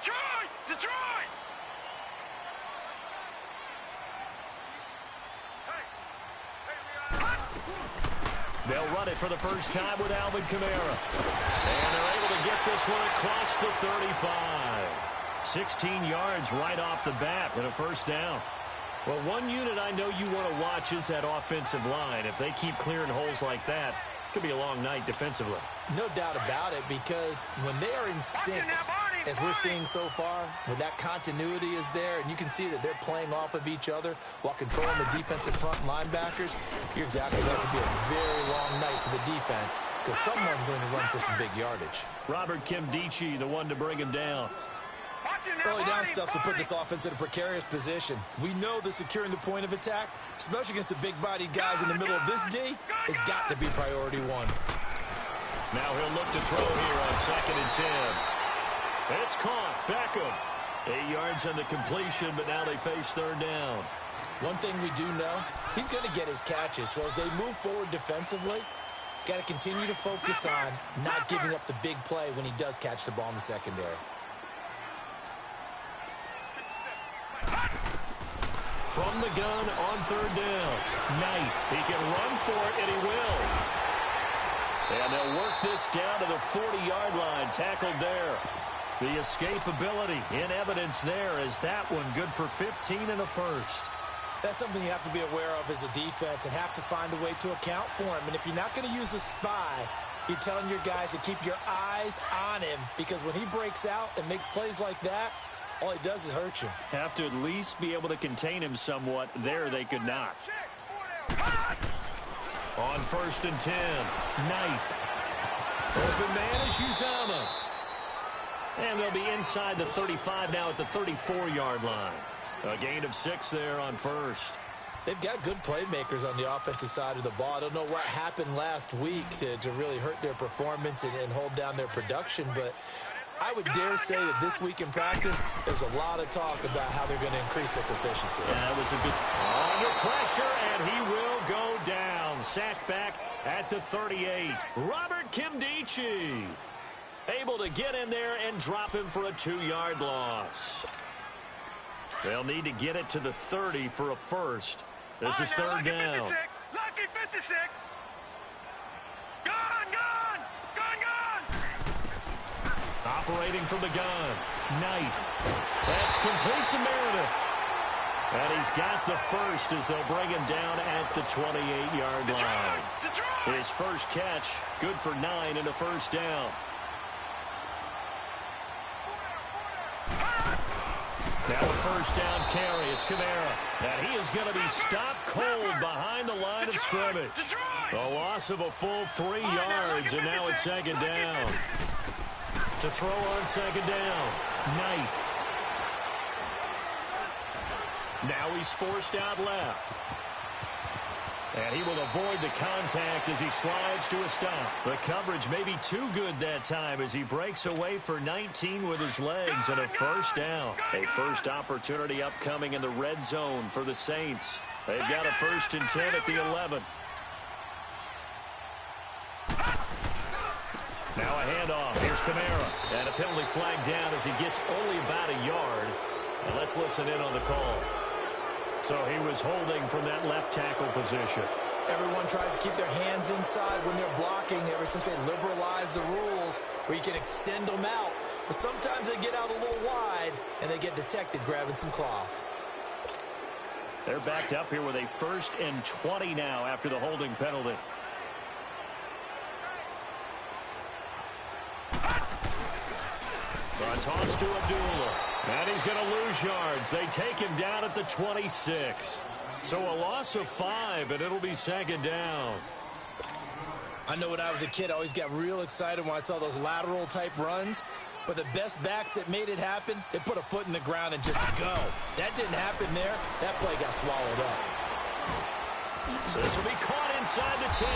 Detroit! Detroit! They'll run it for the first time with Alvin Kamara. And they're able to get this one across the 35. 16 yards right off the bat with a first down. Well, one unit I know you want to watch is that offensive line. If they keep clearing holes like that, it could be a long night defensively. No doubt about it, because when they are in sync, as we're seeing so far, when that continuity is there, and you can see that they're playing off of each other while controlling the defensive front linebackers, you're exactly right. It could be a very long night for the defense because someone's going to run for some big yardage. Robert Kimdichie, the one to bring him down. Early down stuff will put this offense in a precarious position. We know that securing the point of attack, especially against the big-bodied guys in the middle of this D, has got to be priority one. Now he'll look to throw here on 2nd and 10. It's caught. Beckham. 8 yards on the completion, but now they face 3rd down. One thing we do know, he's going to get his catches. So as they move forward defensively, got to continue to focus on not giving up the big play when he does catch the ball in the secondary. From the gun on 3rd down. Knight. He can run for it, and he will. And they'll work this down to the 40-yard line. Tackled there. The escapability in evidence there as that one good for 15 and a first. That's something you have to be aware of as a defense and have to find a way to account for him. And if you're not going to use a spy, you're telling your guys to keep your eyes on him, because when he breaks out and makes plays like that, all he does is hurt you. Have to at least be able to contain him somewhat. There they could not. On 1st and 10, Knight. Open man is Uzomah. And they'll be inside the 35 now at the 34-yard line. A gain of 6 there on 1st. They've got good playmakers on the offensive side of the ball. I don't know what happened last week to really hurt their performance and hold down their production, but I would dare say that this week in practice, there's a lot of talk about how they're going to increase their proficiency. Yeah, that was a good under pressure, and he will go down. Sacked back at the 38. Robert Kimdichie able to get in there and drop him for a 2-yard loss. They'll need to get it to the 30 for a first. This is 3rd down. Lucky 56. Gone! Operating from the gun. Knight. That's complete to Meredith. And he's got the first as they'll bring him down at the 28-yard line. His first catch, good for 9 and a first down. Now a first down carry. It's Kamara. And he is going to be stopped cold behind the line of scrimmage. A loss of a full 3 yards, and now it's 2nd down. To throw on 2nd down. Knight. Now he's forced out left. And he will avoid the contact as he slides to a stop. The coverage may be too good that time as he breaks away for 19 with his legs and a first down. A first opportunity upcoming in the red zone for the Saints. They've got a 1st and 10 at the 11. Now a handoff. Here's Kamara. And a penalty flag down as he gets only about a yard. And let's listen in on the call. So he was holding from that left tackle position. Everyone tries to keep their hands inside when they're blocking ever since they liberalized the rules where you can extend them out. But sometimes they get out a little wide and they get detected grabbing some cloth. They're backed up here with a 1st and 20 now after the holding penalty. A toss to Abdullah. And he's going to lose yards. They take him down at the 26. So a loss of 5, and it'll be 2nd down. I know when I was a kid, I always got real excited when I saw those lateral-type runs. But the best backs that made it happen, they put a foot in the ground and just go. That didn't happen there. That play got swallowed up. So this will be caught inside the 10.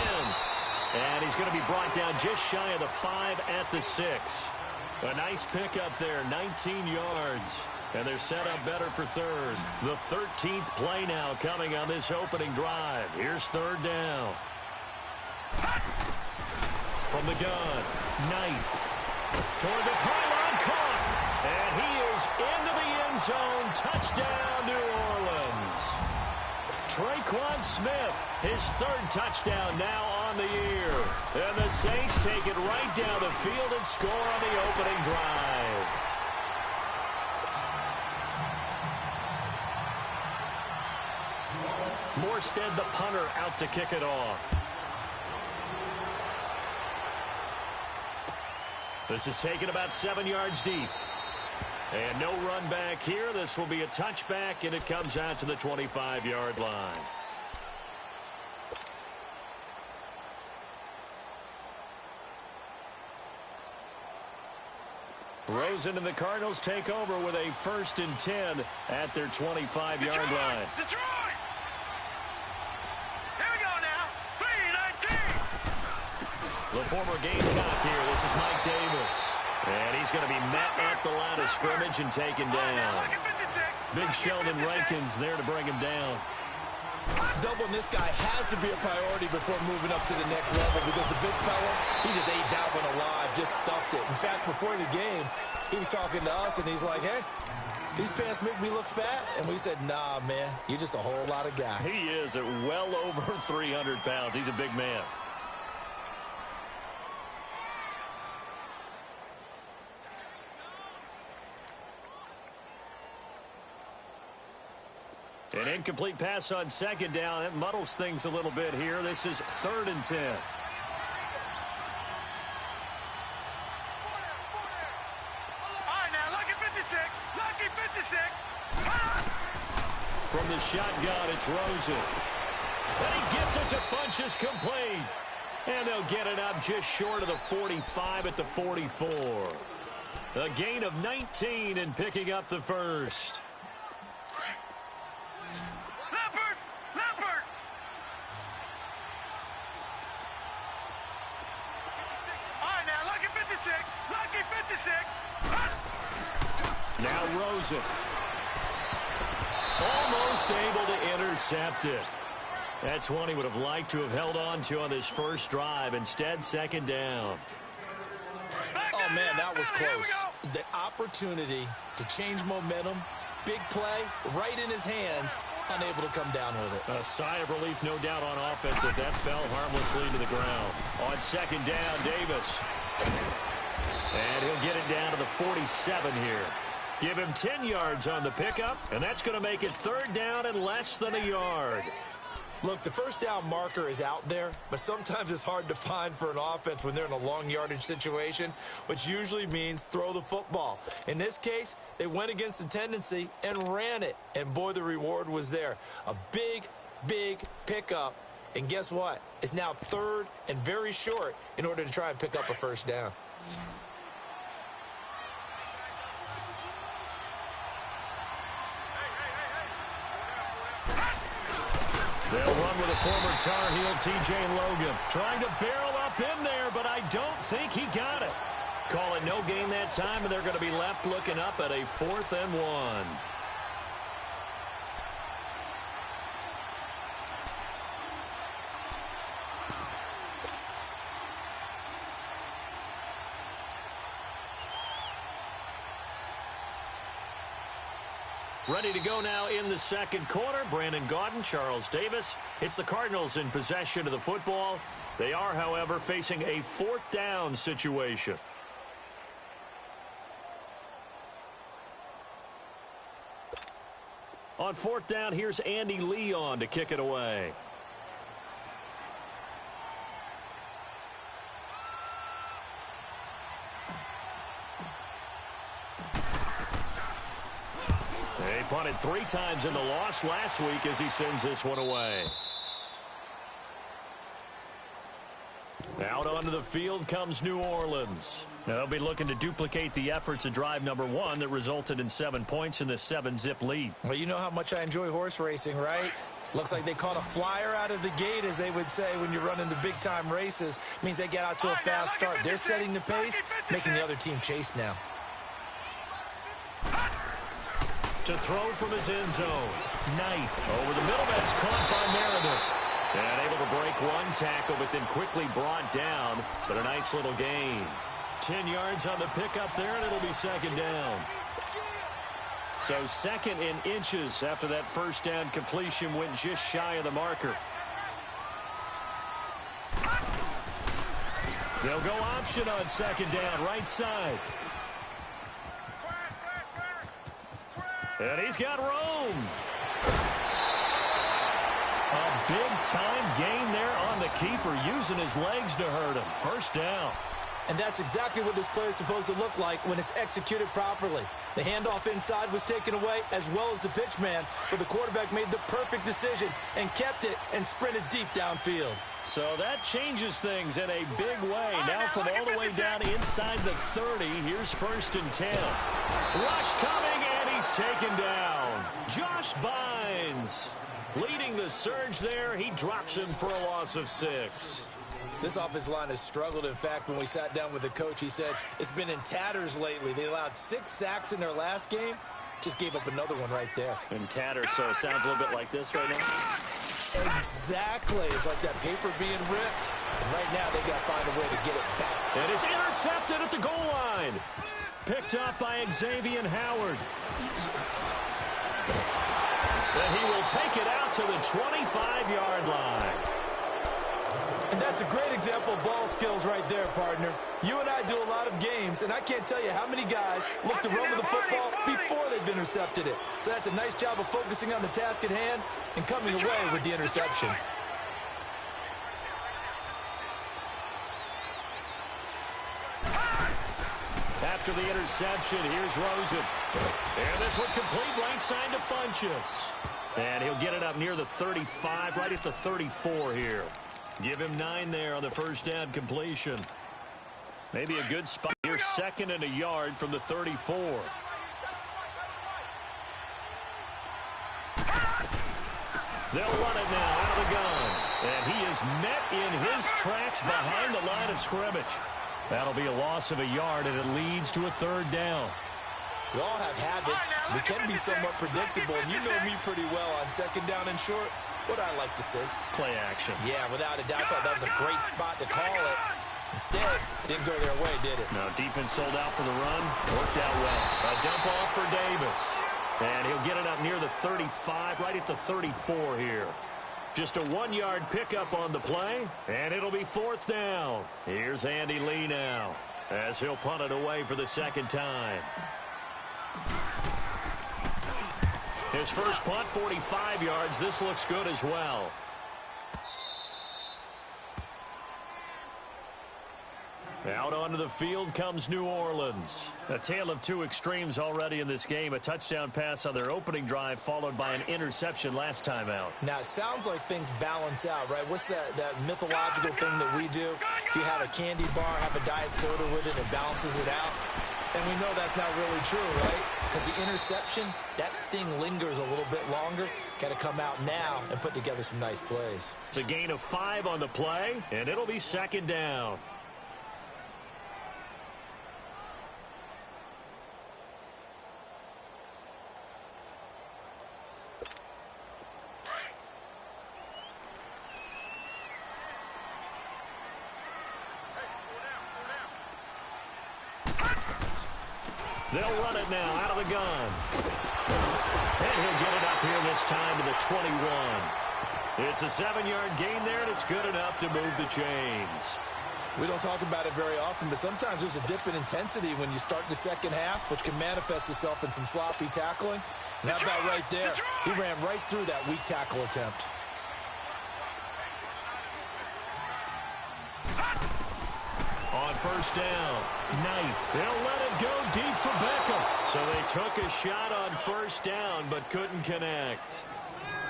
And he's going to be brought down just shy of the 5 at the 6. A nice pickup there, 19 yards. And they're set up better for 3rd. The 13th play now coming on this opening drive. Here's 3rd down. From the gun, Knight. Toward the pylon, caught. And he into the end zone. Touchdown, New Orleans. Traquan Smith, his third touchdown now on the year. And the Saints take it right down the field and score on the opening drive. Morstead, the punter, out to kick it off. This is taken about 7 yards deep. And no run back here. This will be a touchback, and it comes out to the 25-yard line. Rosen and the Cardinals take over with a 1st and 10 at their 25-yard line. Detroit! Here we go now. 3-19. The former Gamecock here. This is Mike Davis. And he's going to be met at the line of scrimmage and taken down. Big Sheldon Rankins there to bring him down. Doubling this guy has to be a priority before moving up to the next level, because the big fella, he just ate that one alive, just stuffed it. In fact, before the game, he was talking to us, and he's like, hey, these pants make me look fat. And we said, nah, man, you're just a whole lot of guy. He is at well over 300 pounds. He's a big man. An incomplete pass on 2nd down. It muddles things a little bit here. This is 3rd and 10. All right, now, lucky 56. Lucky 56. From the shotgun, it's Rosen. And he gets it to Funchess, complete. And they'll get it up just short of the 45 at the 44. A gain of 19 and picking up the first. Lucky 56. Now Rosen. Almost able to intercept it. That's one he would have liked to have held on to on this first drive. Instead, 2nd down. Oh, man, that was close. The opportunity to change momentum, big play, right in his hands, unable to come down with it. A sigh of relief, no doubt, on offense if that fell harmlessly to the ground. On 2nd down, Davis. And he'll get it down to the 47 here. Give him 10 yards on the pickup, and that's going to make it 3rd down and less than a yard. Look, the 1st down marker is out there, but sometimes it's hard to find for an offense when they're in a long yardage situation, which usually means throw the football. In this case, they went against the tendency and ran it, and boy, the reward was there. A big, big pickup, and guess what? It's now 3rd and very short in order to try and pick up a 1st down. They'll run with a former Tar Heel, T.J. Logan. Trying to barrel up in there, but I don't think he got it. Call it no gain that time, and they're going to be left looking up at a 4th and 1. Ready to go now in the 2nd quarter. Brandon Gaudin, Charles Davis. It's the Cardinals in possession of the football. They are, however, facing a 4th down situation. On 4th down, here's Andy Leon to kick it away. They punted 3 times in the loss last week as he sends this one away. Out onto the field comes New Orleans. Now they'll be looking to duplicate the efforts of drive number 1 that resulted in 7 points in the 7-zip lead. Well, you know how much I enjoy horse racing, right? Looks like they caught a flyer out of the gate, as they would say when you're running the big-time races. Means they get out to a fast start. They're setting the pace, making the other team chase now. To throw from his end zone. Knight over the middle. That's caught by Meredith. And able to break one tackle, but then quickly brought down. But a nice little gain. 10 yards on the pickup there, and it'll be 2nd down. So 2nd and inches after that first down completion went just shy of the marker. They'll go option on 2nd down, right side. And he's got room. A big-time gain there on the keeper, using his legs to hurt him. First down. And that's exactly what this play is supposed to look like when it's executed properly. The handoff inside was taken away as well as the pitch man, but the quarterback made the perfect decision and kept it and sprinted deep downfield. So that changes things in a big way. Now from all the way down inside the 30, here's 1st and 10. Rush coming, and he's taken down. Josh Bynes leading the surge there. He drops him for a loss of 6. This offensive line has struggled. In fact, when we sat down with the coach, he said it's been in tatters lately. They allowed 6 sacks in their last game. Just gave up another one right there. In tatters, so it sounds a little bit like this right now. Exactly. It's like that paper being ripped. And right now, they got to find a way to get it back. And it's intercepted at the goal line. Picked up by Xavier Howard. And he will take it out to the 25-yard line. And that's a great example of ball skills right there, partner. You and I do a lot of games, and I can't tell you how many guys look to run with the football before they've intercepted it. So that's a nice job of focusing on the task at hand and coming away with the interception. After the interception, here's Rosen. And this one complete right side to Funchess. And he'll get it up near the 35, right at the 34 here. Give him 9 there on the first down completion. Maybe a good spot here, 2nd and a yard from the 34. They'll run it now out of the gun. And he is met in his tracks behind the line of scrimmage. That'll be a loss of a yard, and it leads to a 3rd down. We all have habits. We can be somewhat predictable, and you know me pretty well on 2nd down and short. What I like to see. Play action. Yeah, without a doubt. I thought that was a great spot to call it. Instead, didn't go their way, did it? No, defense sold out for the run. Worked out well. A dump off for Davis. And he'll get it up near the 35, right at the 34 here. Just a 1-yard pickup on the play, and it'll be 4th down. Here's Andy Lee now, as he'll punt it away for the 2nd time. His first punt, 45 yards. This looks good as well. Out onto the field comes New Orleans. A tale of 2 extremes already in this game. A touchdown pass on their opening drive, followed by an interception last time out. Now, it sounds like things balance out, right? What's that mythological thing that we do? If you have a candy bar, have a diet soda with it, it balances it out. And we know that's not really true, right? Because the interception, that sting lingers a little bit longer. Got to come out now and put together some nice plays. It's a gain of 5 on the play, and it'll be 2nd down. They'll run it now out of the gun. And he'll get it up here this time to the 21. It's a 7-yard gain there, and it's good enough to move the chains. We don't talk about it very often, but sometimes there's a dip in intensity when you start the second half, which can manifest itself in some sloppy tackling. And how about right there? He ran right through that weak tackle attempt. On first down, Knight. They'll let it go deep for Beckham. So they took a shot on first down, but couldn't connect.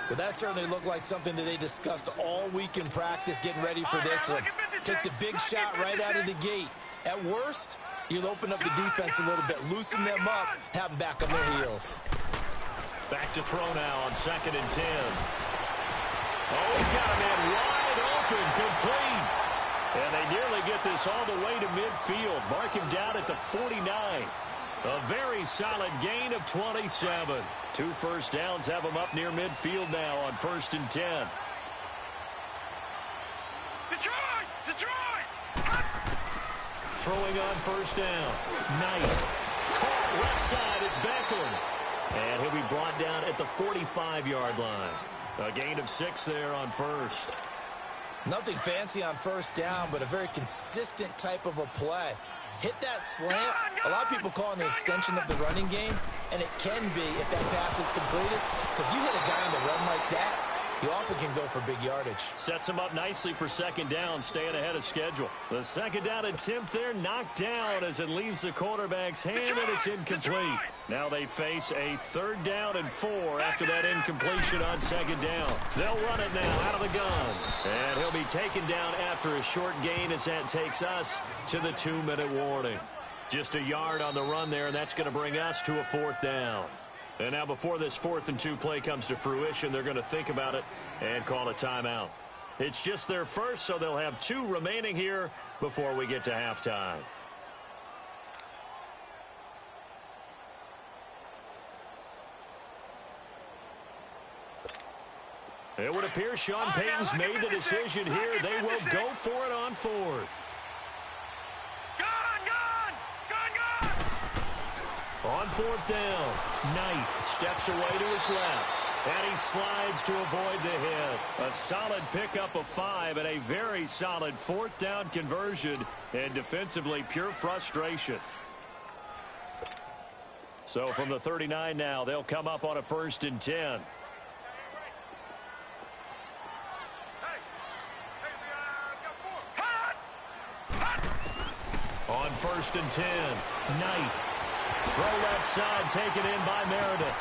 But that certainly looked like something that they discussed all week in practice, getting ready for this one. Take the big shot right out of the gate. At worst, you'll open up the defense a little bit, loosen them up, have them back on their heels. Back to throw now on 2nd and 10. Oh, he's got a man wide open, complete. And they nearly get this all the way to midfield. Mark him down at the 49. A very solid gain of 27. 2 first downs have him up near midfield now on 1st and 10. Detroit! Throwing on first down. Knight. Caught left side. It's Beckham. And he'll be brought down at the 45-yard line. A gain of 6 there on first. Nothing fancy on first down, but a very consistent type of a play. Hit that slant. A lot of people call it an extension of the running game, and it can be if that pass is completed, because you hit a guy on the run like that, he often can go for big yardage. Sets him up nicely for second down, staying ahead of schedule. The second down attempt there knocked down as it leaves the quarterback's hand, and it's incomplete. Now they face a 3rd down and 4 after that incompletion on second down. They'll run it now out of the gun. And he'll be taken down after a short gain as that takes us to the 2-minute warning. Just a yard on the run there, and that's going to bring us to a 4th down. And now before this 4th and 2 play comes to fruition, they're going to think about it and call a timeout. It's just their first, so they'll have 2 remaining here before we get to halftime. It would appear Sean Payton's made the decision here. They will go for it on 4th. On 4th down, Knight steps away to his left, and he slides to avoid the hit. A solid pickup of 5 and a very solid 4th down conversion, and defensively pure frustration. So from the 39 now, they'll come up on a 1st and 10. On 1st and 10, Knight. Throw left side, taken in by Meredith.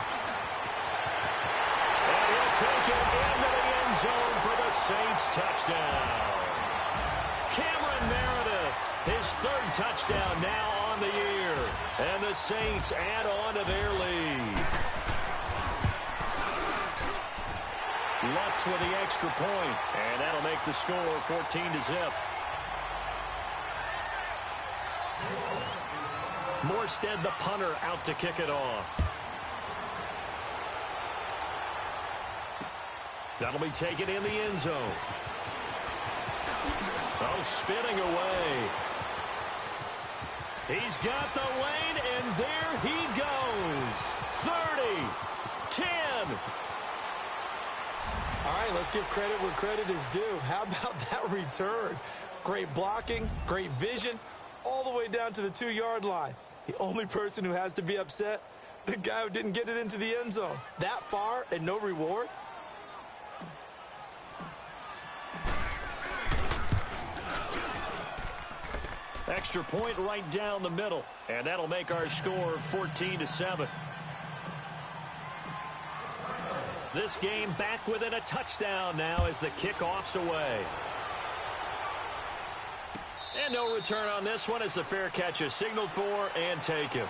And he'll take it into the end zone for the Saints touchdown. Cameron Meredith, his 3rd touchdown now on the year. And the Saints add on to their lead. Lutz with the extra point, and that'll make the score 14-0. Morstead, the punter, out to kick it off. That'll be taken in the end zone. Oh, spinning away. He's got the lane, and there he goes. 30, 10. All right, let's give credit where credit is due. How about that return? Great blocking, great vision, all the way down to the 2-yard line. The only person who has to be upset, the guy who didn't get it into the end zone. That far and no reward? Extra point right down the middle, and that'll make our score 14-7. This game back within a touchdown now as the kickoff's away. And no return on this one as the fair catch is signaled for and taken.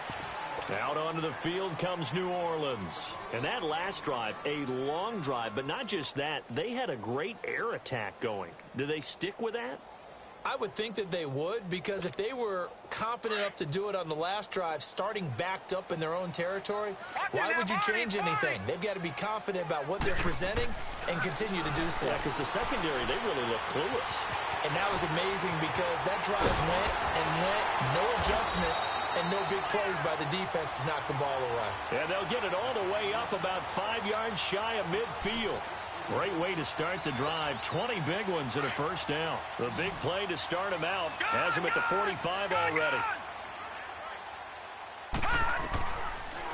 Out onto the field comes New Orleans. And that last drive, a long drive, but not just that. They had a great air attack going. Do they stick with that? I would think that they would, because if they were confident enough to do it on the last drive, starting backed up in their own territory, why would you change anything? They've got to be confident about what they're presenting and continue to do so. Yeah, because the secondary, they really look clueless. And that was amazing because that drive went and went, no adjustments, and no big plays by the defense to knock the ball away. And they'll get it all the way up about 5 yards shy of midfield. Great way to start the drive. 20 big ones and a 1st down. The big play to start him out has him at the 45 already.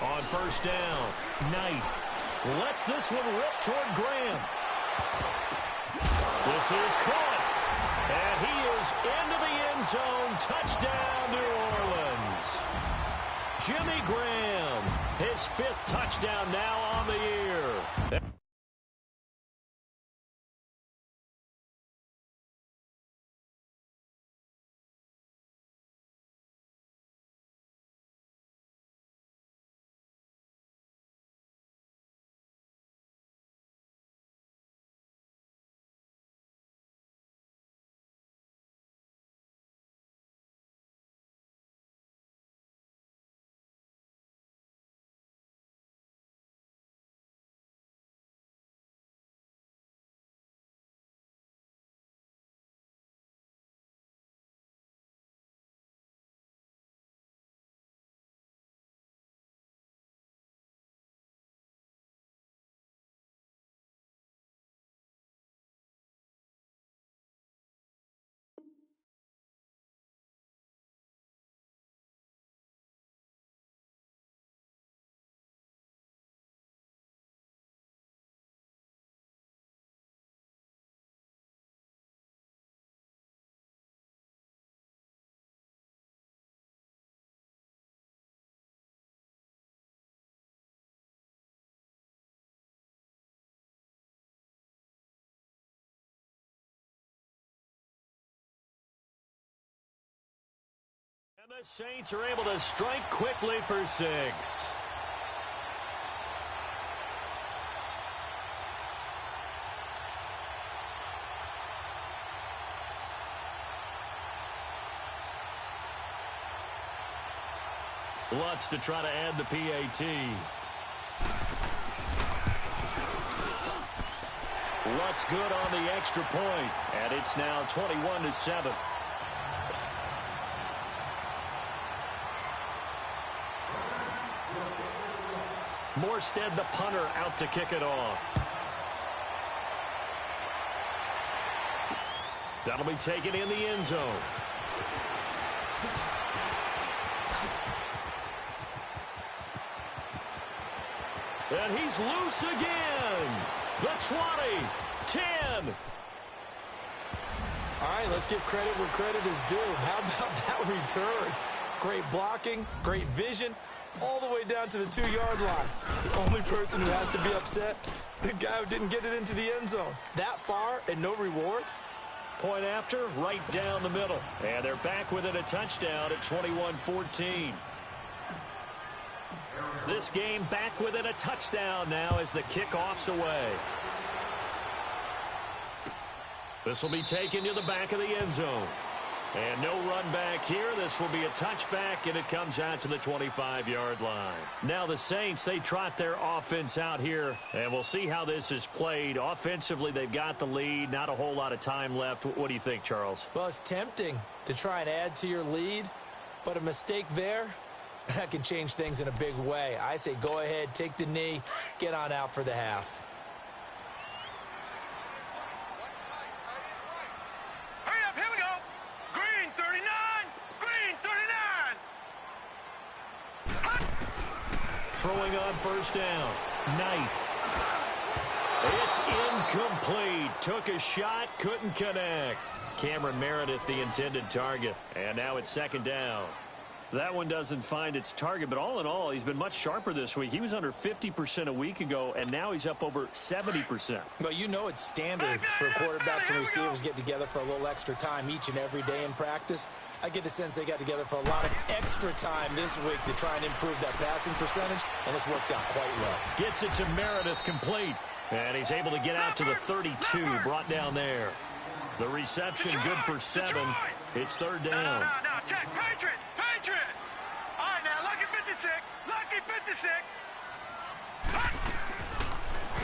On 1st down, Knight lets this one rip toward Graham. This is caught. And he is into the end zone. Touchdown, New Orleans. Jimmy Graham, his 5th touchdown now on the year. The Saints are able to strike quickly for 6. Lutz to try to add the PAT. Lutz good on the extra point, and it's now 21-7. Morstead, the punter, out to kick it off. That'll be taken in the end zone. And he's loose again. The 20, 10. All right, let's give credit where credit is due. How about that return? Great blocking, great vision, all the way down to the 2-yard line. The only person who has to be upset, the guy who didn't get it into the end zone. That far and no reward? Point after, right down the middle. And they're back within a touchdown at 21-14. This game back within a touchdown now as the kickoff's away. This will be taken to the back of the end zone. And no run back here. This will be a touchback, and it comes out to the 25-yard line. Now the Saints, they trot their offense out here, and we'll see how this is played. Offensively, they've got the lead. Not a whole lot of time left. What do you think, Charles? Well, it's tempting to try and add to your lead, but a mistake there, that can change things in a big way. I say go ahead, take the knee, get on out for the half. Hurry up, here we go. Green 39, green 39. Throwing on first down. Knight. It's incomplete. Took a shot, couldn't connect. Cameron Meredith, the intended target. And now it's second down. That one doesn't find its target, but all in all, he's been much sharper this week. He was under 50% a week ago, and now he's up over 70%. Well, you know it's standard for quarterbacks and receivers get together for a little extra time each and every day in practice. I get the sense they got together for a lot of extra time this week to try and improve that passing percentage, and it's worked out quite well. Gets it to Meredith complete, and he's able to get out to the 32, brought down there. The reception good for 7. It's third down. No, check. Patriot. All right, now, lucky 56. Lucky 56.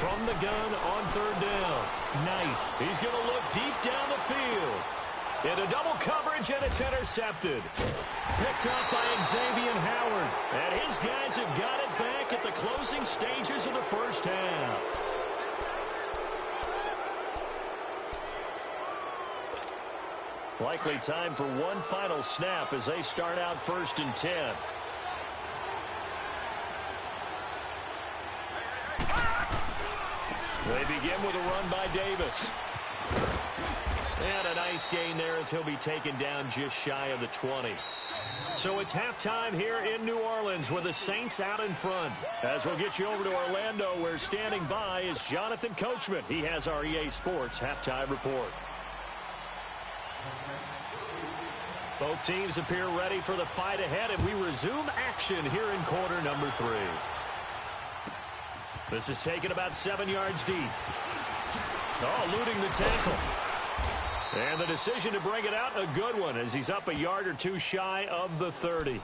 From the gun on third down. Knight. He's going to look deep down the field. Into double coverage, and it's intercepted. Picked up by Xavier Howard. And his guys have got it back at the closing stages of the first half. Likely time for one final snap as they start out first and 10. They begin with a run by Davis. And a nice gain there as he'll be taken down just shy of the 20. So it's halftime here in New Orleans with the Saints out in front. As we'll get you over to Orlando, where standing by is Jonathan Coachman. He has our EA Sports halftime report. Both teams appear ready for the fight ahead, and we resume action here in quarter number 3. This is taken about 7 yards deep. Oh, eluding the tackle. And the decision to bring it out, a good one, as he's up a yard or two shy of the 30.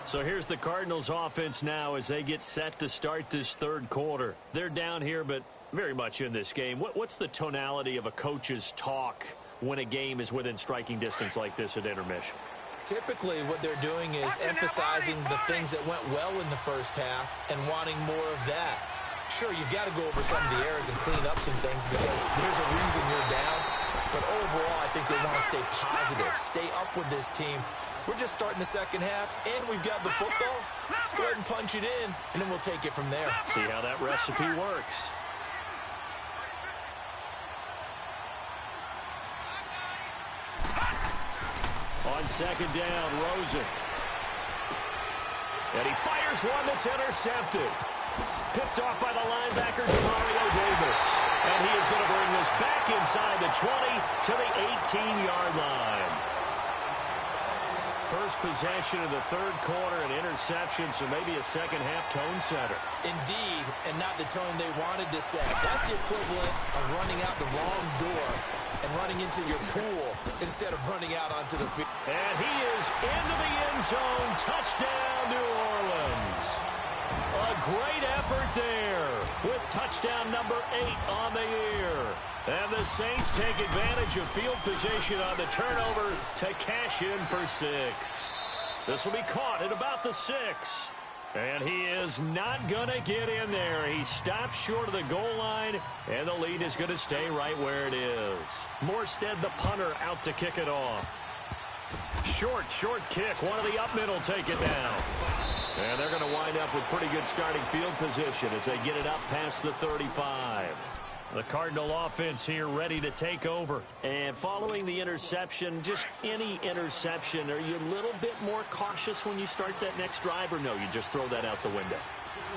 So here's the Cardinals offense now as they get set to start this third quarter. They're down here, but very much in this game. What's the tonality of a coach's talk when a game is within striking distance like this at intermission? Typically, what they're doing is emphasizing the things that went well in the first half and wanting more of that. Sure, you've got to go over some of the errors and clean up some things because there's a reason you're down. But overall, I think they want to stay positive, stay up with this team. We're just starting the second half, and we've got the football. Let's go ahead and punch it in, and then we'll take it from there. See how that recipe works. On second down, Rosen. And he fires one that's intercepted. Picked off by the linebacker, Demario Davis. And he is going to bring this back inside the 20 to the 18-yard line. first possession of the third quarter, an interception, so maybe a second-half tone setter. Indeed, and not the tone they wanted to set. That's the equivalent of running out the wrong door and running into your pool instead of running out onto the field. And he is into the end zone. Touchdown, New Orleans. A great effort there with touchdown number 8 on the year. And the Saints take advantage of field position on the turnover to cash in for 6. This will be caught at about the 6. And he is not going to get in there. He stops short of the goal line, and the lead is going to stay right where it is. Morstead, the punter, out to kick it off. Short kick. One of the up men will take it down. And they're going to wind up with pretty good starting field position as they get it up past the 35. The Cardinal offense here ready to take over. And following the interception, just any interception, are you a little bit more cautious when you start that next drive, or no, you just throw that out the window?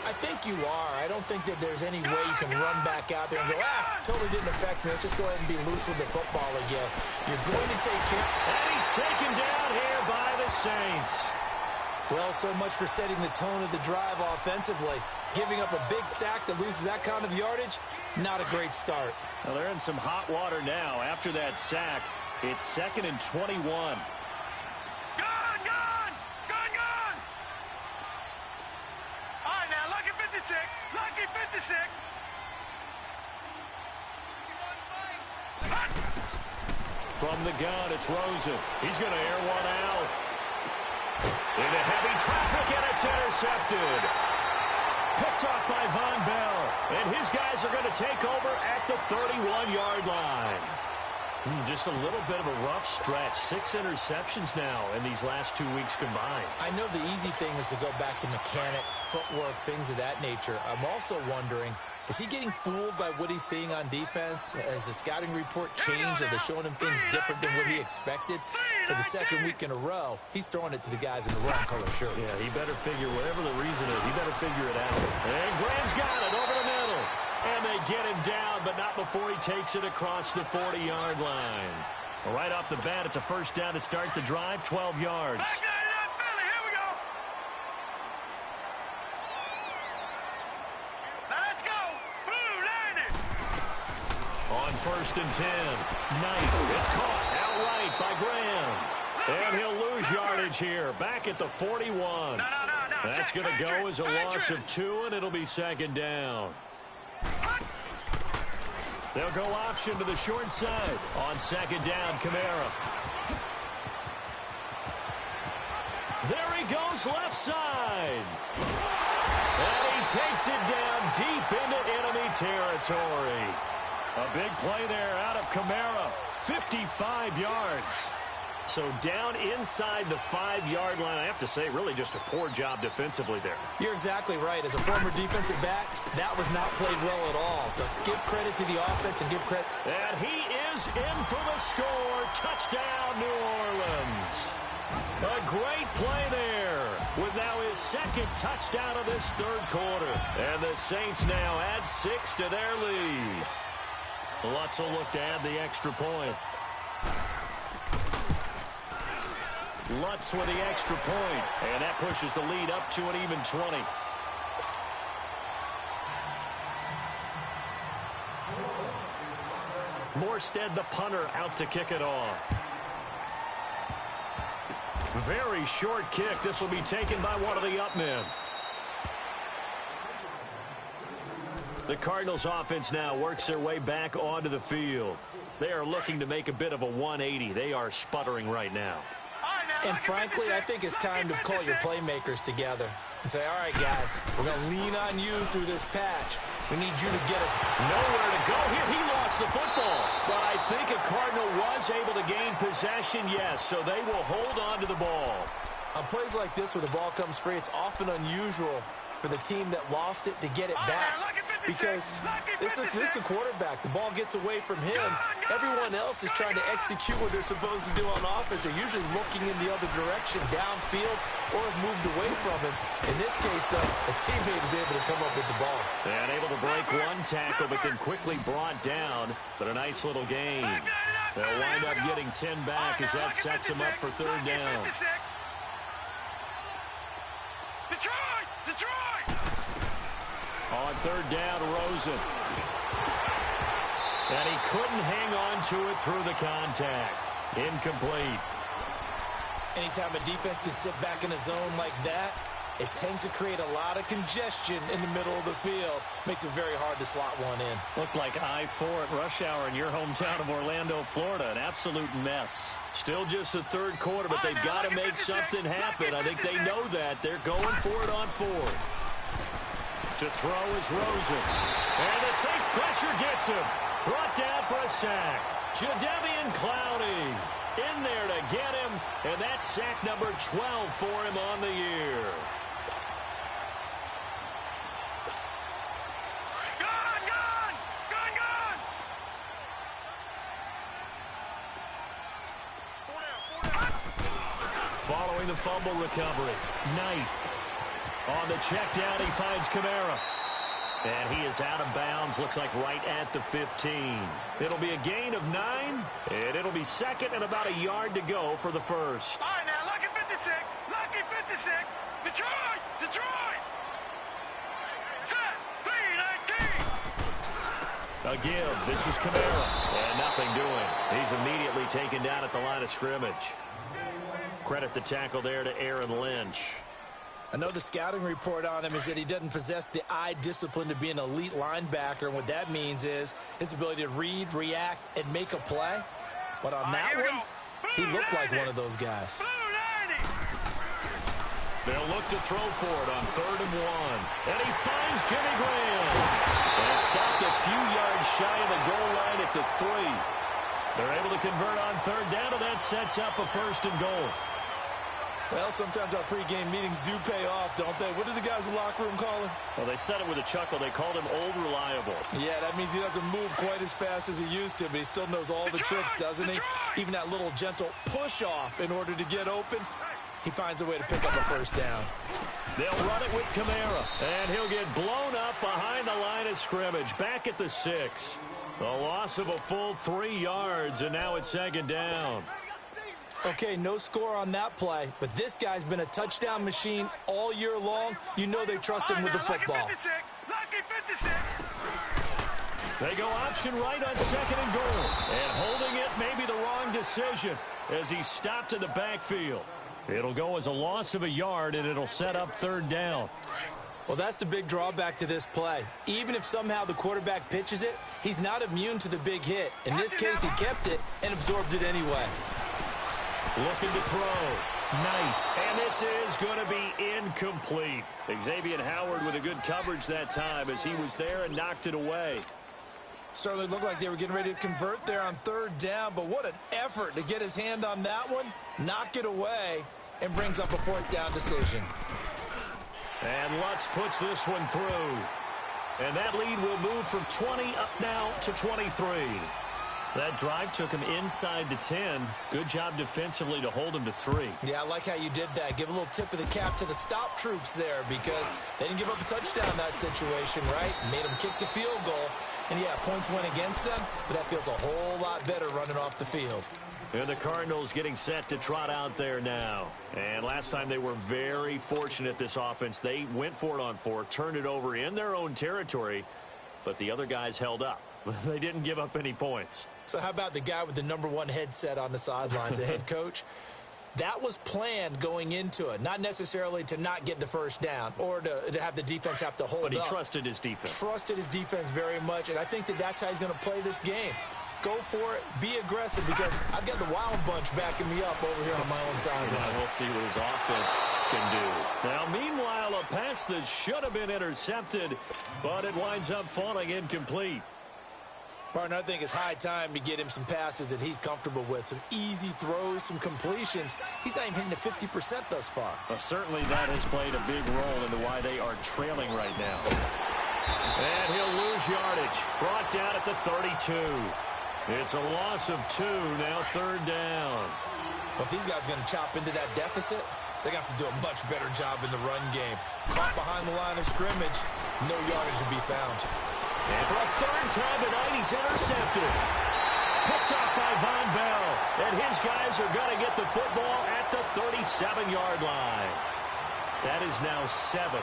I think you are. I don't think that there's any way you can run back out there and go, totally didn't affect me. Let's just go ahead and be loose with the football again. You're going to take care. And he's taken down here by the Saints. Well, so much for setting the tone of the drive offensively. Giving up a big sack that loses that kind of yardage, not a great start. Well, they're in some hot water now. After that sack, it's 2nd and 21. Gone! All right, now, lucky 56. Lucky 56. From the gun, it's Rosen. He's going to air one out. Into heavy traffic, and it's intercepted. Picked off by Von Bell. And his guys are going to take over at the 31-yard line. Just a little bit of a rough stretch. 6 interceptions now in these last 2 weeks combined. I know the easy thing is to go back to mechanics, footwork, things of that nature. I'm also wondering, is he getting fooled by what he's seeing on defense? Has the scouting report changed? Are they showing him things different than what he expected? For the second week in a row, he's throwing it to the guys in the wrong color shirts. Yeah, he better figure, whatever the reason is, he better figure it out. And Graham's got it over the middle. And they get him down, but not before he takes it across the 40-yard line. Well, right off the bat, it's a first down to start the drive, 12 yards. Here we go. Now let's go. Blue, line it. On 1st and 10, Knight is caught outright by Graham. And he'll lose yardage here, back at the 41. That's going to go as a loss of 2, and it'll be 2nd down. They'll go option to the short side. On 2nd down, Kamara. There he goes, left side. And he takes it down deep into enemy territory. A big play there out of Kamara. 55 yards. So down inside the 5-yard line. I have to say, really just a poor job defensively there. You're exactly right. As a former defensive back, that was not played well at all. But give credit to the offense and give credit. And he is in for the score. Touchdown, New Orleans. A great play there with now his 2nd touchdown of this 3rd quarter. And the Saints now add 6 to their lead. Lutz will look to add the extra point. Lutz with the extra point, and that pushes the lead up to an even 20. Morstead, the punter, out to kick it off. Very short kick. This will be taken by one of the up men. The Cardinals offense now works their way back onto the field. They are looking to make a bit of a 180. They are sputtering right now. And frankly, I think it's time to call your playmakers together and say, all right, guys, we're going to lean on you through this patch. We need you to get us nowhere to go here. He lost the football. But I think a Cardinal was able to gain possession, yes, so they will hold on to the ball. On plays like this where the ball comes free, it's often unusual for the team that lost it to get it back. Because this is the quarterback. The ball gets away from him. Everyone else is trying to execute what they're supposed to do on offense. They're usually looking in the other direction, downfield, or have moved away from him. In this case, though, a teammate is able to come up with the ball. And able to break one tackle, but then quickly brought down. But a nice little gain. They'll wind up getting 10 back as that sets them up for 3rd down. Detroit! Detroit! On third down, Rosen. And he couldn't hang on to it through the contact. Incomplete. Anytime a defense can sit back in a zone like that, it tends to create a lot of congestion in the middle of the field. Makes it very hard to slot one in. Looked like I-4 at rush hour in your hometown of Orlando, Florida. An absolute mess. Still just the third quarter, but they've got to make something happen. I think they know that. They're going for it on fourth. To throw is Rosen. And the Saints pressure gets him. Brought down for a sack. Jadeveon Clowney in there to get him. And that's sack number 12 for him on the year. Following the fumble recovery, Knight. On the check down, he finds Kamara. And he is out of bounds, looks like right at the 15. It'll be a gain of 9, and it'll be second and about a yard to go for the first. All right, now, lucky 56, lucky 56. Detroit, Detroit. Set, 3-19. A give, this is Kamara, and nothing doing. He's immediately taken down at the line of scrimmage. Credit the tackle there to Aaron Lynch. I know the scouting report on him is that he doesn't possess the eye discipline to be an elite linebacker. And what that means is his ability to read, react, and make a play. But on that one, he looked like one of those guys. They'll look to throw for it on 3rd and 1. And he finds Jimmy Graham. And stopped a few yards shy of the goal line at the 3. They're able to convert on 3rd down, and that sets up a 1st and goal. Well, sometimes our pregame meetings do pay off, don't they? What did the guys in the locker room call him? Well, they said it with a chuckle. They called him Old Reliable. Yeah, that means he doesn't move quite as fast as he used to, but he still knows all the tricks, doesn't he? Even that little gentle push-off in order to get open. He finds a way to pick up a 1st down. They'll run it with Kamara, and he'll get blown up behind the line of scrimmage, back at the 6. A loss of a full 3 yards, and now it's 2nd down. Okay, no score on that play, but this guy's been a touchdown machine all year long. You know they trust him with the football. Lucky 56. They go option right on 2nd and goal. And holding it may be the wrong decision as he stopped in the backfield. It'll go as a loss of a yard, and it'll set up 3rd down. Well, that's the big drawback to this play. Even if somehow the quarterback pitches it, he's not immune to the big hit. In this case, he kept it and absorbed it anyway. Looking to throw. Knight. And this is going to be incomplete. Xavier Howard with a good coverage that time as he was there and knocked it away. Certainly looked like they were getting ready to convert there on 3rd down, but what an effort to get his hand on that one, knock it away, and brings up a 4th down decision. And Lutz puts this one through. And that lead will move from 20 up now to 23. That drive took him inside the 10. Good job defensively to hold him to 3. Yeah, I like how you did that. Give a little tip of the cap to the stop troops there because they didn't give up a touchdown in that situation, right? Made them kick the field goal. And, yeah, points went against them, but that feels a whole lot better running off the field. And the Cardinals getting set to trot out there now. And last time they were very fortunate, this offense. They went for it on 4, turned it over in their own territory, but the other guys held up. They didn't give up any points. So how about the guy with the #1 headset on the sidelines, the head coach? That was planned going into it, not necessarily to not get the 1st down or to have the defense have to hold up. But he trusted his defense. Trusted his defense very much, and I think that's how he's going to play this game. Go for it, be aggressive, because I've got the Wild Bunch backing me up over here on my own sideline. Yeah, we'll see what his offense can do. Now, meanwhile, a pass that should have been intercepted, but it winds up falling incomplete. Partner, I think it's high time to get him some passes that he's comfortable with, some easy throws, some completions. He's not even hitting the 50% thus far. Well, certainly that has played a big role into why they are trailing right now. And he'll lose yardage. Brought down at the 32. It's a loss of 2, now 3rd down. Well, if these guys are going to chop into that deficit, they're going to have to do a much better job in the run game. Caught behind the line of scrimmage, no yardage to be found. And for a 3rd time tonight, he's intercepted. Picked off by Von Bell. And his guys are going to get the football at the 37-yard line. That is now 7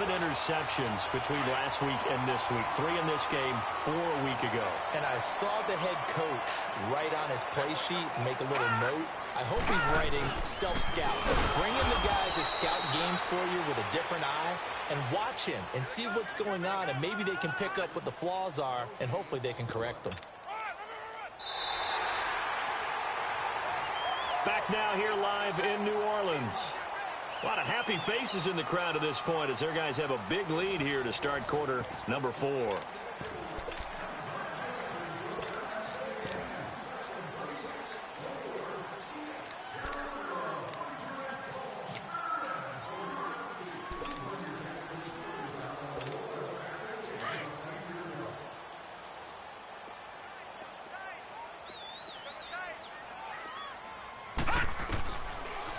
interceptions between last week and this week. 3 in this game, 4 a week ago. And I saw the head coach write on his play sheet, make a little note. I hope he's writing self-scout. Bring in the guys that scout games for you with a different eye and watch him and see what's going on, and maybe they can pick up what the flaws are, and hopefully they can correct them. Back now here live in New Orleans. A lot of happy faces in the crowd at this point as their guys have a big lead here to start quarter number 4.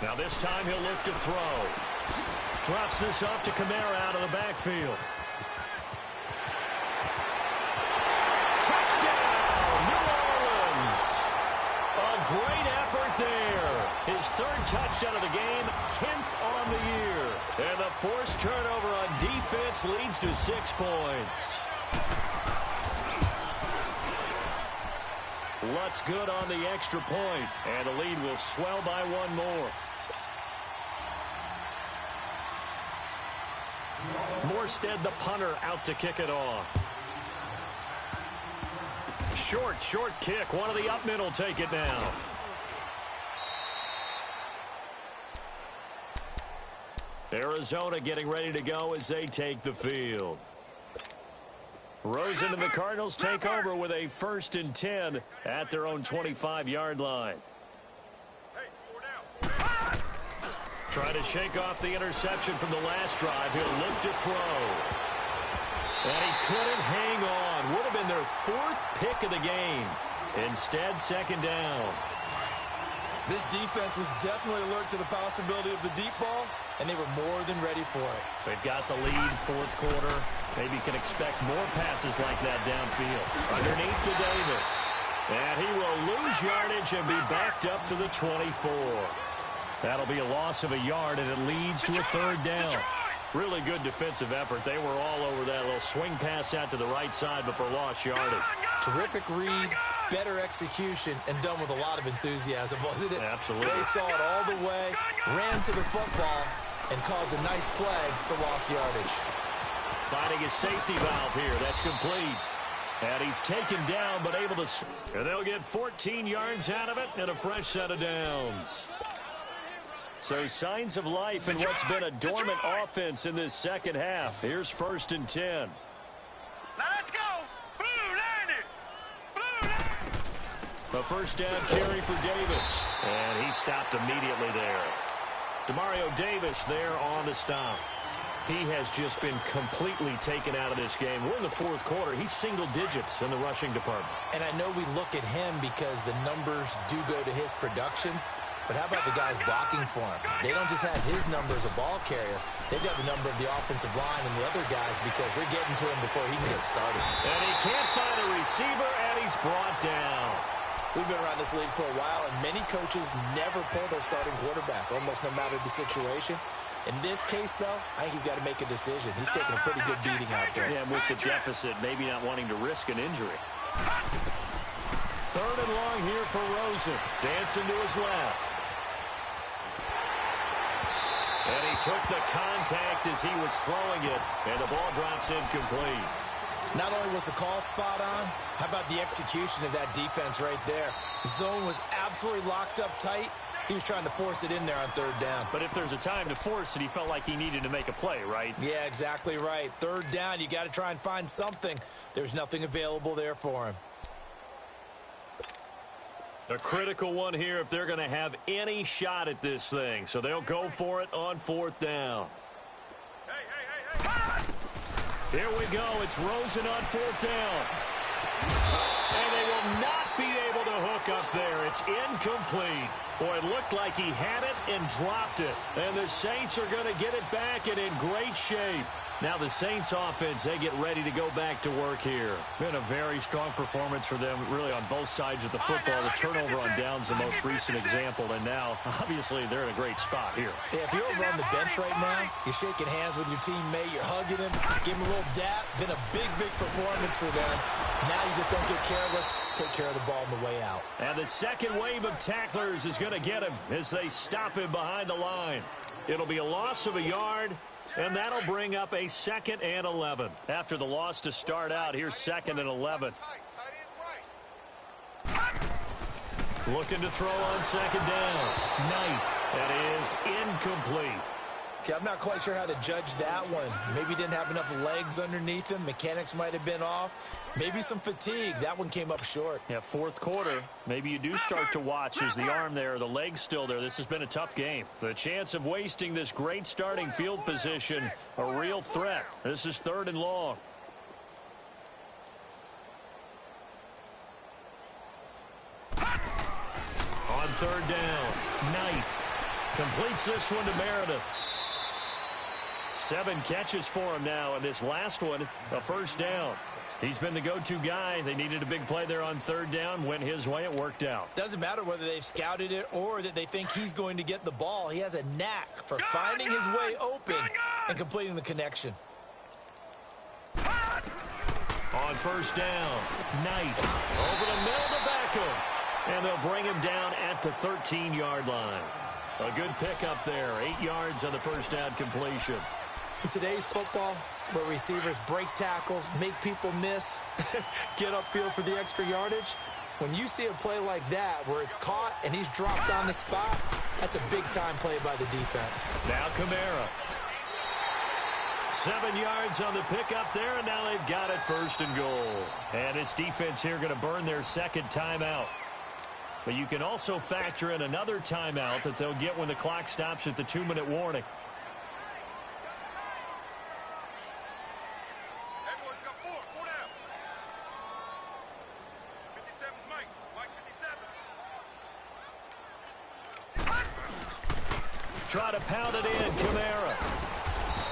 Now this time he'll look to throw. Drops this off to Kamara out of the backfield. Touchdown, New Orleans. A great effort there. His 3rd touchdown of the game, 10th on the year. And the forced turnover on defense leads to 6 points. Lutz good on the extra point, and the lead will swell by 1 more. Morstead, the punter, out to kick it off. Short kick. One of the up men will take it now. Arizona getting ready to go as they take the field. Rosen and the Cardinals take over with a 1st and 10 at their own 25-yard line. Try to shake off the interception from the last drive. He'll look to throw. And he couldn't hang on. Would have been their 4th pick of the game. Instead, 2nd down. This defense was definitely alert to the possibility of the deep ball, and they were more than ready for it. They've got the lead, 4th quarter. Maybe can expect more passes like that downfield. Underneath to Davis. And he will lose yardage and be backed up to the 24. That'll be a loss of a yard, and it leads to a 3rd down. Really good defensive effort. They were all over that little swing pass out to the right side before lost yardage. Terrific read, better execution, and done with a lot of enthusiasm, wasn't it? Absolutely. They saw it all the way, ran to the football, and caused a nice play for lost yardage. Finding his safety valve here. That's complete. And he's taken down, but able to... And they'll get 14 yards out of it and a fresh set of downs. So signs of life in what's been a dormant offense in this 2nd half. Here's 1st and 10. Now let's go. Blue line it. Blue line. A 1st down carry for Davis. And he stopped immediately there. Demario Davis there on the stop. He has just been completely taken out of this game. We're in the 4th quarter. He's single digits in the rushing department. And I know we look at him because the numbers do go to his production. But how about the guys blocking for him? They don't just have his number as a ball carrier. They've got the number of the offensive line and the other guys because they're getting to him before he can get started. And he can't find a receiver, and he's brought down. We've been around this league for a while, and many coaches never pull their starting quarterback, almost no matter the situation. In this case, though, I think he's got to make a decision. He's taking a pretty good beating out there. Yeah, with the deficit, maybe not wanting to risk an injury. 3rd and long here for Rosen. Dancing to his left. And he took the contact as he was throwing it, and the ball drops incomplete. Not only was the call spot on, how about the execution of that defense right there? Zone was absolutely locked up tight. He was trying to force it in there on 3rd down. But if there's a time to force it, he felt like he needed to make a play, right? Yeah, exactly right. 3rd down, you got to try and find something. There's nothing available there for him. A critical one here if they're going to have any shot at this thing. So they'll go for it on 4th down. Here we go. It's Rosen on 4th down. And they will not be able to hook up there. It's incomplete. Boy, it looked like he had it and dropped it. And the Saints are going to get it back and in great shape. Now the Saints offense, they get ready to go back to work here. Been a very strong performance for them, really on both sides of the football. The turnover on downs the most recent example, and now, obviously, they're in a great spot here. Yeah, if you're over on the bench right now, you're shaking hands with your teammate, you're hugging him, give him a little dap. Been a big, big performance for them. Now you just don't get careless. Take care of the ball on the way out. And the second wave of tacklers is going to get him as they stop him behind the line. It'll be a loss of a yard. And that'll bring up a 2nd and 11. After the loss to start out, here's 2nd and 11. Looking to throw on 2nd down. Knight. That is incomplete. Okay, I'm not quite sure how to judge that one. Maybe he didn't have enough legs underneath him. Mechanics might have been off. Maybe some fatigue. That one came up short. Yeah, 4th quarter. Maybe you do start to watch as the arm there, the leg's still there. This has been a tough game. The chance of wasting this great starting field position, a real threat. This is 3rd and long. On 3rd down, Knight completes this one to Meredith. 7 catches for him now, and this last one, a 1st down. He's been the go-to guy. They needed a big play there on 3rd down. Went his way. It worked out. Doesn't matter whether they've scouted it or that they think he's going to get the ball. He has a knack for finding his way open and completing the connection. On 1st down, Knight over the middle to Beckham. And they'll bring him down at the 13-yard line. A good pickup there. 8 yards on the 1st down completion. In today's football, where receivers break tackles, make people miss, get upfield for the extra yardage, when you see a play like that where it's caught and he's dropped on the spot, that's a big-time play by the defense. Now Kamara. 7 yards on the pickup there, and now they've got it 1st and goal. And this defense here going to burn their 2nd timeout. But you can also factor in another timeout that they'll get when the clock stops at the 2-minute warning. Everyone's got 4 down. 57's Mike. Mike 57. Try to pound it in, Kamara.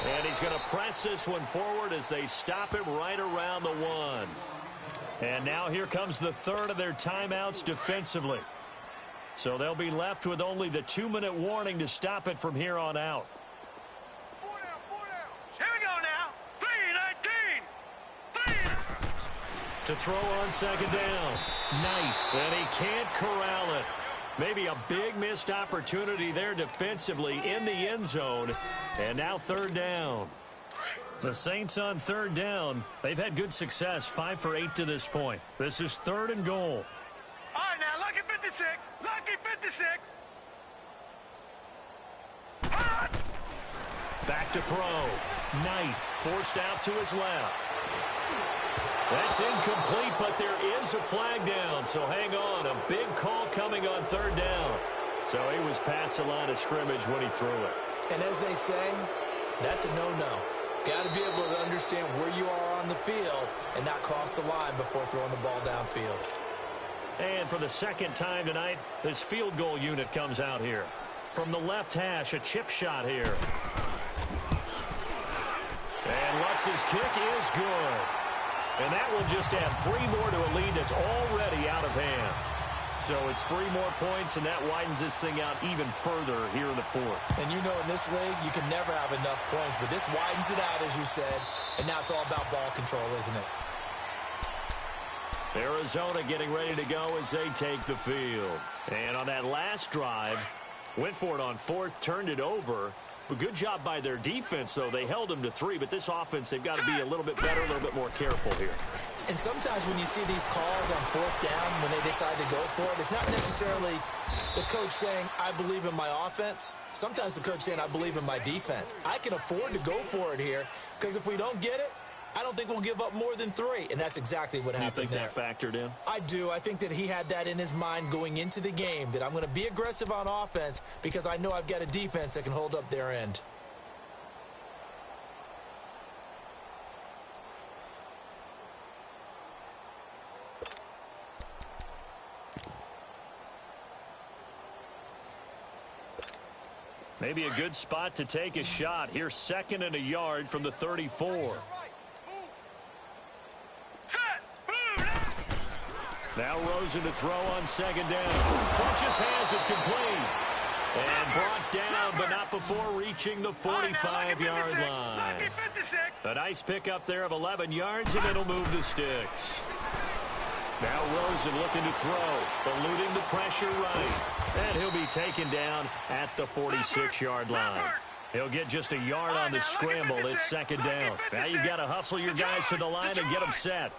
And he's going to press this one forward as they stop him right around the 1. And now here comes the 3rd of their timeouts defensively. So they'll be left with only the 2-minute warning to stop it from here on out. 4 down. Here we go now. 3-19. To throw on 2nd down. Knight. And he can't corral it. Maybe a big missed opportunity there defensively in the end zone. And now 3rd down. The Saints on 3rd down. They've had good success, 5 for 8 to this point. This is 3rd and goal. All right, now, lucky 56. Lucky 56. Back to throw. Knight forced out to his left. That's incomplete, but there is a flag down, so hang on. A big call coming on 3rd down. So he was past the line of scrimmage when he threw it. And as they say, that's a no-no. Got to be able to understand where you are on the field and not cross the line before throwing the ball downfield. And for the 2nd time tonight, this field goal unit comes out here. From the left hash, a chip shot here. And Lutz's kick is good. And that will just add 3 more to a lead that's already out of hand. So it's 3 more points, and that widens this thing out even further here in the 4th. And you know in this league, you can never have enough points, but this widens it out, as you said, and now it's all about ball control, isn't it? Arizona getting ready to go as they take the field. And on that last drive, went for it on 4th, turned it over. But good job by their defense, though. They held them to 3, but this offense, they've got to be a little bit better, a little bit more careful here. And sometimes when you see these calls on 4th down, when they decide to go for it, it's not necessarily the coach saying, I believe in my offense. Sometimes the coach saying, I believe in my defense. I can afford to go for it here, because if we don't get it, I don't think we'll give up more than 3, and that's exactly what happened there. You think that factored in? I do. I think that he had that in his mind going into the game, that I'm going to be aggressive on offense because I know I've got a defense that can hold up their end. Maybe a good spot to take a shot. Here's 2nd and a yard from the 34. Now Rosen to throw on 2nd down. Funches has it complete. And brought down, but not before reaching the 45-yard line. A nice pickup there of 11 yards, and it'll move the sticks. Now Rosen looking to throw, eluding the pressure right. And he'll be taken down at the 46-yard line. He'll get just a yard on the scramble. It's 2nd down. Now you've got to hustle your guys to the line and get them set.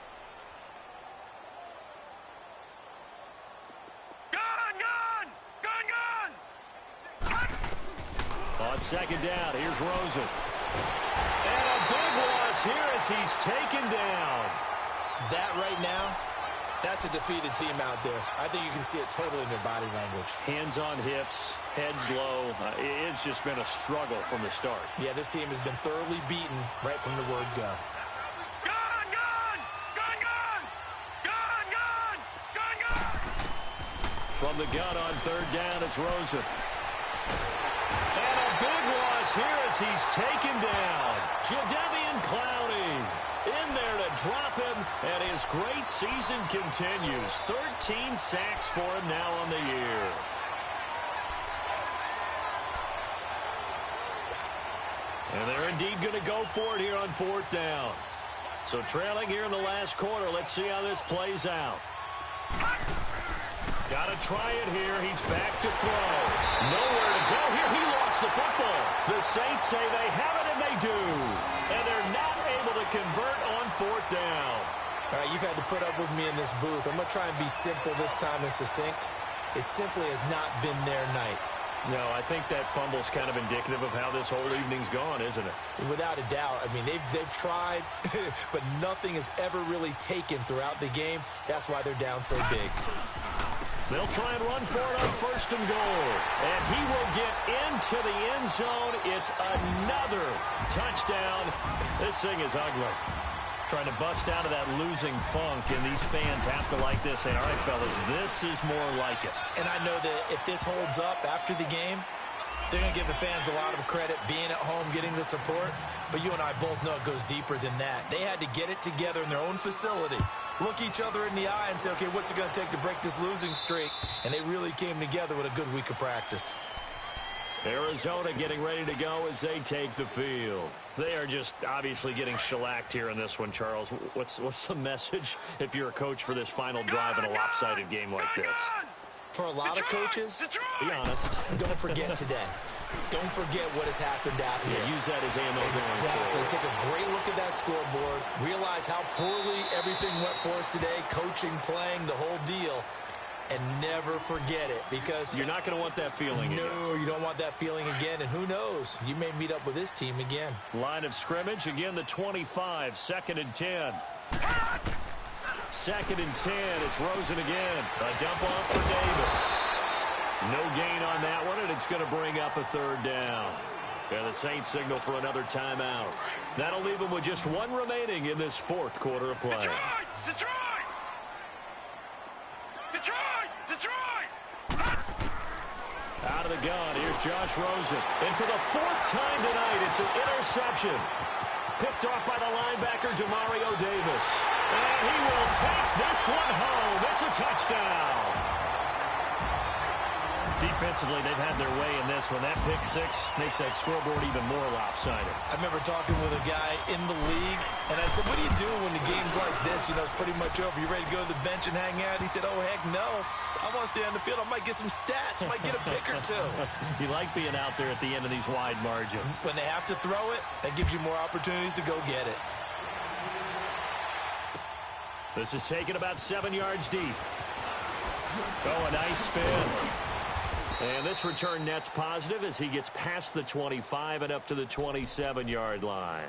On 2nd down, here's Rosen. And a big loss here as he's taken down. That right now, that's a defeated team out there. I think you can see it totally in their body language. Hands on hips, heads low. It's just been a struggle from the start. Yeah, this team has been thoroughly beaten right from the word go. From the gun on 3rd down, it's Rosen. And a big loss here as he's taken down. Jadeveon Clowney in there to drop him, and his great season continues. 13 sacks for him now on the year. And they're indeed going to go for it here on 4th down. So trailing here in the last quarter, let's see how this plays out. Got to try it here. He's back to throw. Nowhere to go here. He lost the football. The Saints say they have it, and they do. And they're not able to convert on 4th down. All right, you've had to put up with me in this booth. I'm going to try and be simple this time and succinct. It simply has not been their night. No, I think that fumble's kind of indicative of how this whole evening's gone, isn't it? Without a doubt. I mean, they've tried, but nothing is ever really taken throughout the game. That's why they're down so big. They'll try and run for it on 1st and goal. And he will get into the end zone. It's another touchdown. This thing is ugly. Trying to bust out of that losing funk, and these fans have to like this. Say, all right, fellas, this is more like it. And I know that if this holds up after the game, they're going to give the fans a lot of credit being at home, getting the support. But you and I both know it goes deeper than that. They had to get it together in their own facility, look each other in the eye and say, okay, what's it going to take to break this losing streak? And they really came together with a good week of practice. Arizona getting ready to go as they take the field. They are just obviously getting shellacked here in this one, Charles. What's the message if you're a coach for this final drive in a lopsided game like this? For a lot of coaches, be honest, don't forget today. Don't forget what has happened out here. Yeah, use that as ammo. Exactly. Take a great look at that scoreboard. Realize how poorly everything went for us today. Coaching, playing, the whole deal. And never forget it, because you're not going to want that feeling again. No, you don't want that feeling again. And who knows? You may meet up with this team again. Line of scrimmage, again the 25, 2nd and 10. 2nd and 10, it's Rosen again. A dump off for Davis. No gain on that one, and it's going to bring up a 3rd down. And the Saints signal for another timeout. That'll leave them with just one remaining in this 4th quarter of play. Detroit! Out of the gun, here's Josh Rosen. And for the 4th time tonight, it's an interception. Picked off by the linebacker, Demario Davis. And he will take this one home. It's a touchdown. Defensively, they've had their way in this one. That pick six makes that scoreboard even more lopsided. I remember talking with a guy in the league, and I said, what do you do when the game's like this? You know, it's pretty much over. You ready to go to the bench and hang out? He said, oh, heck no. I want to stay on the field. I might get some stats. I might get a pick or two. You like being out there at the end of these wide margins. When they have to throw it, that gives you more opportunities to go get it. This is taken about 7 yards deep. Oh, a nice spin. And this return net's positive as he gets past the 25 and up to the 27-yard line.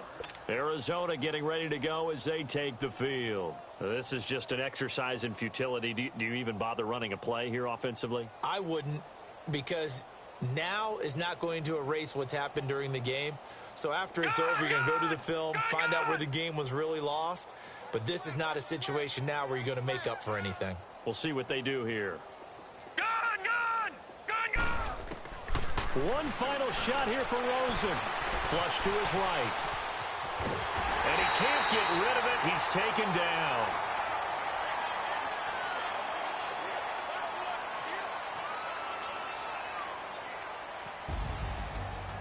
Arizona getting ready to go as they take the field. This is just an exercise in futility. Do you even bother running a play here offensively? I wouldn't, because now is not going to erase what's happened during the game. So after it's over, you're going to go to the film, find out where the game was really lost. But this is not a situation now where you're going to make up for anything. We'll see what they do here. One final shot here for Rosen. Flush to his right. And he can't get rid of it. He's taken down.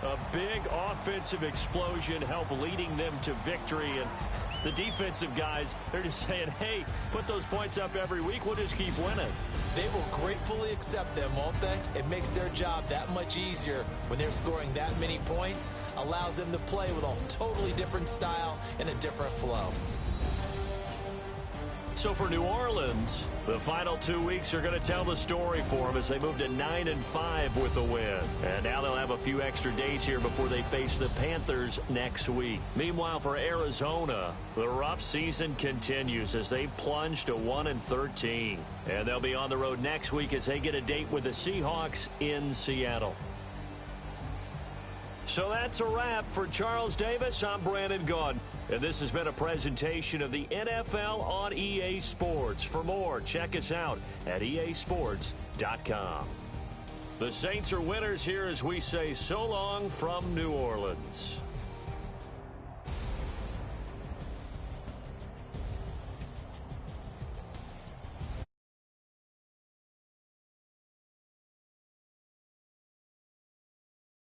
A big offensive explosion helped leading them to victory. And the defensive guys, they're just saying, hey, put those points up every week. We'll just keep winning. They will gratefully accept them, won't they? It makes their job that much easier when they're scoring that many points. Allows them to play with a totally different style and a different flow. So for New Orleans, the final 2 weeks are going to tell the story for them as they move to 9-5 with a win. And now they'll have a few extra days here before they face the Panthers next week. Meanwhile, for Arizona, the rough season continues as they plunge to 1-13. And they'll be on the road next week as they get a date with the Seahawks in Seattle. So that's a wrap. For Charles Davis, I'm Brandon Gaudin. And this has been a presentation of the NFL on EA Sports. For more, check us out at easports.com. The Saints are winners here as we say so long from New Orleans.